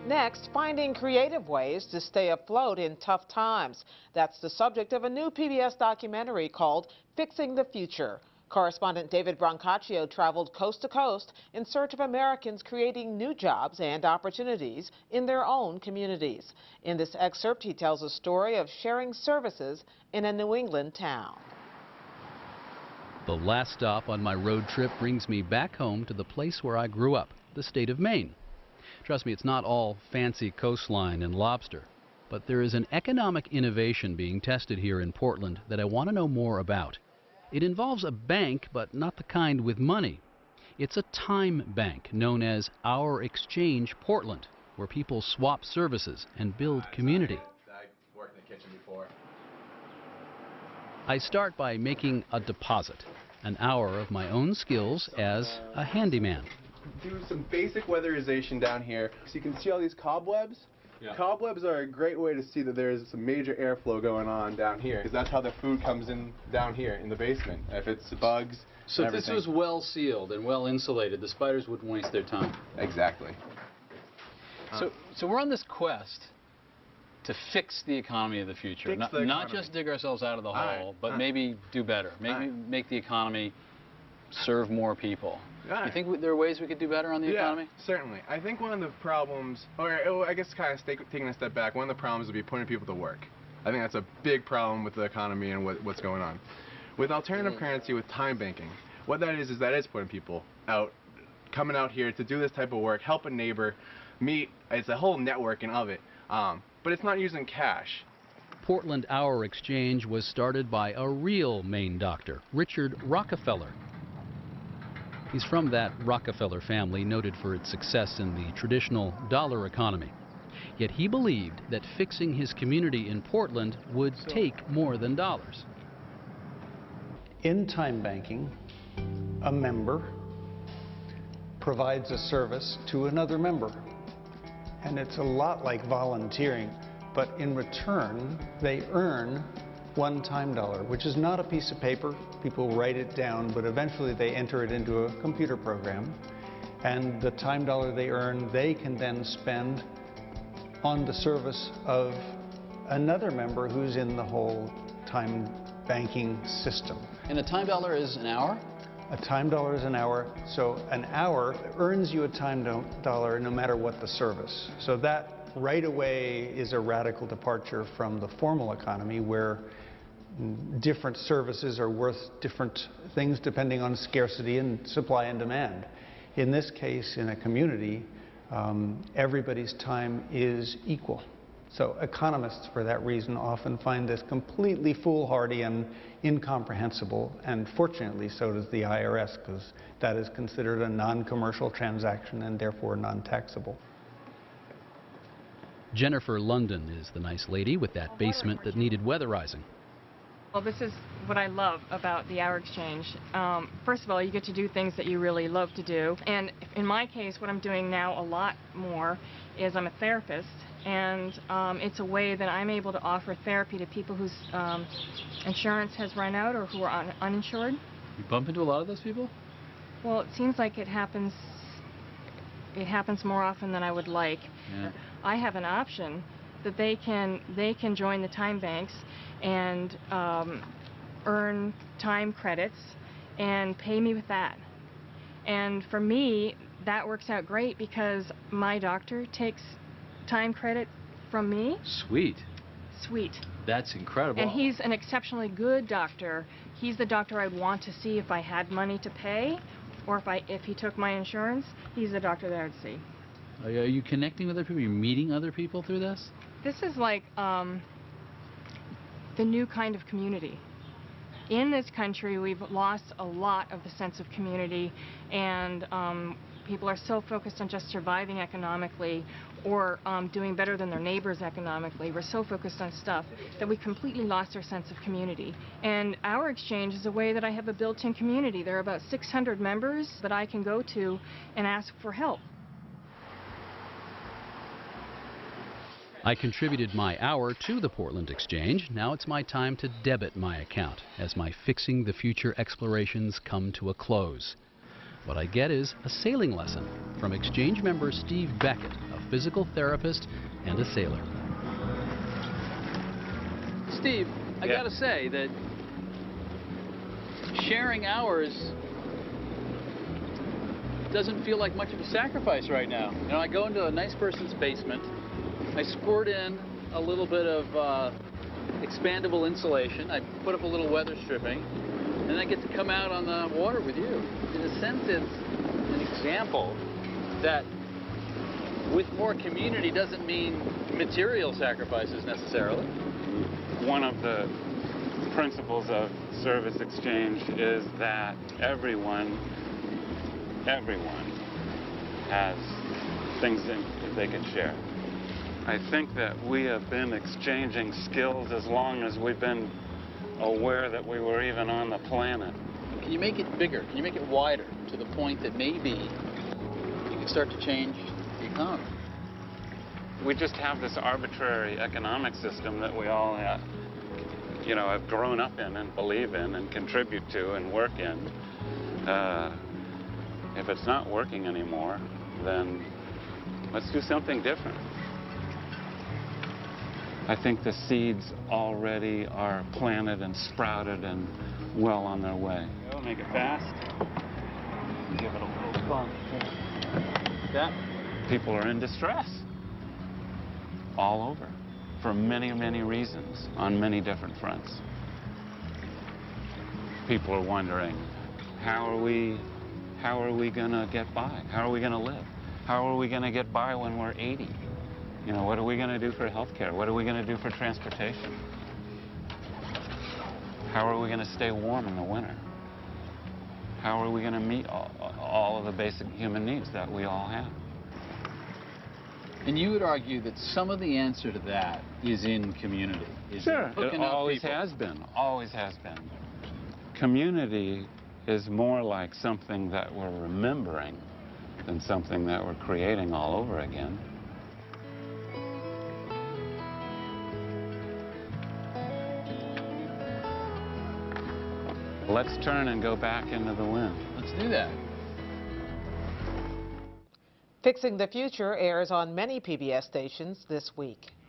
Next, finding creative ways to stay afloat in tough times. That's the subject of a new PBS documentary called Fixing the Future. Correspondent David Brancaccio traveled coast to coast in search of Americans creating new jobs and opportunities in their own communities. In this excerpt, he tells a story of sharing services in a New England town. The last stop on my road trip brings me back home to the place where I grew up, the state of Maine. Trust me, it's not all fancy coastline and lobster, but there is an economic innovation being tested here in Portland that I want to know more about. It involves a bank, but not the kind with money. It's a time bank known as Our Exchange Portland, where people swap services and build community. I worked in the kitchen before. I start by making a deposit, an hour of my own skills as a handyman. Do some basic weatherization down here. So you can see all these cobwebs. Yeah. Cobwebs are a great way to see that there's some major airflow going on down here, because that's how the food comes in down here in the basement. If it's bugs, so if this was well sealed and well insulated, the spiders wouldn't waste their time. Exactly. So we're on this quest to fix the economy of the future, not just dig ourselves out of the hole, but maybe do better, maybe make the economy serve more people. You think there are ways we could do better on the economy? Yeah, certainly. I think one of the problems, or I guess kind of taking a step back, one of the problems would be putting people to work. I think that's a big problem with the economy and what's going on. With alternative currency, with time banking, what that is that it's putting people out, coming out here to do this type of work, help a neighbor, meet. It's a whole networking of it, but it's not using cash. Portland Our Exchange was started by a real Maine doctor, Richard Rockefeller. He's from that Rockefeller family noted for its success in the traditional dollar economy. Yet he believed that fixing his community in Portland would take more than dollars. In time banking, a member provides a service to another member. And it's a lot like volunteering, but in return, they earn one time dollar, which is not a piece of paper. People write it down, but eventually they enter it into a computer program. And the time dollar they earn, they can then spend on the service of another member who's in the whole time banking system. And a time dollar is an hour? A time dollar is an hour, so an hour earns you a time dollar no matter what the service. So that right away is a radical departure from the formal economy, where different services are worth different things depending on scarcity and supply and demand. In this case, in a community, everybody's time is equal. So economists, for that reason, often find this completely foolhardy and incomprehensible, and fortunately so does the IRS, because that is considered a non-commercial transaction and therefore non-taxable. Jennifer London is the nice lady with that basement that needed weatherizing. Well, this is what I love about the Our Exchange. First of all, you get to do things that you really love to do. And in my case, what I'm doing now a lot more is I'm a therapist. And it's a way that I'm able to offer therapy to people whose insurance has run out or who are uninsured. You bump into a lot of those people? Well, it seems like it happens more often than I would like. Yeah. I have an option that they can join the time banks and earn time credits and pay me with that. And for me, that works out great because my doctor takes time credit from me. Sweet. Sweet. That's incredible. And he's an exceptionally good doctor. He's the doctor I'd want to see if I had money to pay, or if he took my insurance. He's the doctor that I'd see. Are you connecting with other people? Are you meeting other people through this? This is like the new kind of community. In this country, we've lost a lot of the sense of community, and people are so focused on just surviving economically or doing better than their neighbors economically. We're so focused on stuff that we completely lost our sense of community. And Our Exchange is a way that I have a built-in community. There are about 600 members that I can go to and ask for help. I contributed my hour to the Portland Exchange. Now it's my time to debit my account as my Fixing the Future explorations come to a close. What I get is a sailing lesson from Exchange member Steve Beckett, a physical therapist and a sailor. Steve, I gotta say that sharing hours doesn't feel like much of a sacrifice right now. You know, I go into a nice person's basement, I squirt in a little bit of expandable insulation, I put up a little weather stripping, and I get to come out on the water with you. In a sense, it's an example that with more community doesn't mean material sacrifices necessarily. One of the principles of service exchange is that everyone has things that they can share. I think that we have been exchanging skills as long as we've been aware that we were even on the planet. Can you make it bigger? Can you make it wider to the point that maybe you can start to change the economy? We just have this arbitrary economic system that we all have, you know, have grown up in and believe in and contribute to and work in. If it's not working anymore, then let's do something different. I think the seeds already are planted and sprouted and well on their way. We'll make it fast. Give it a little bump. That. People are in distress all over for many, many reasons on many different fronts. People are wondering, how are we going to get by? How are we going to live? How are we going to get by when we're 80? You know, what are we going to do for health care? What are we going to do for transportation? How are we going to stay warm in the winter? How are we going to meet all of the basic human needs that we all have? And you would argue that some of the answer to that is in community. Sure, it always has been. Always has been. Community is more like something that we're remembering than something that we're creating all over again. Let's turn and go back into the wind. Let's do that. Fixing the Future airs on many PBS stations this week.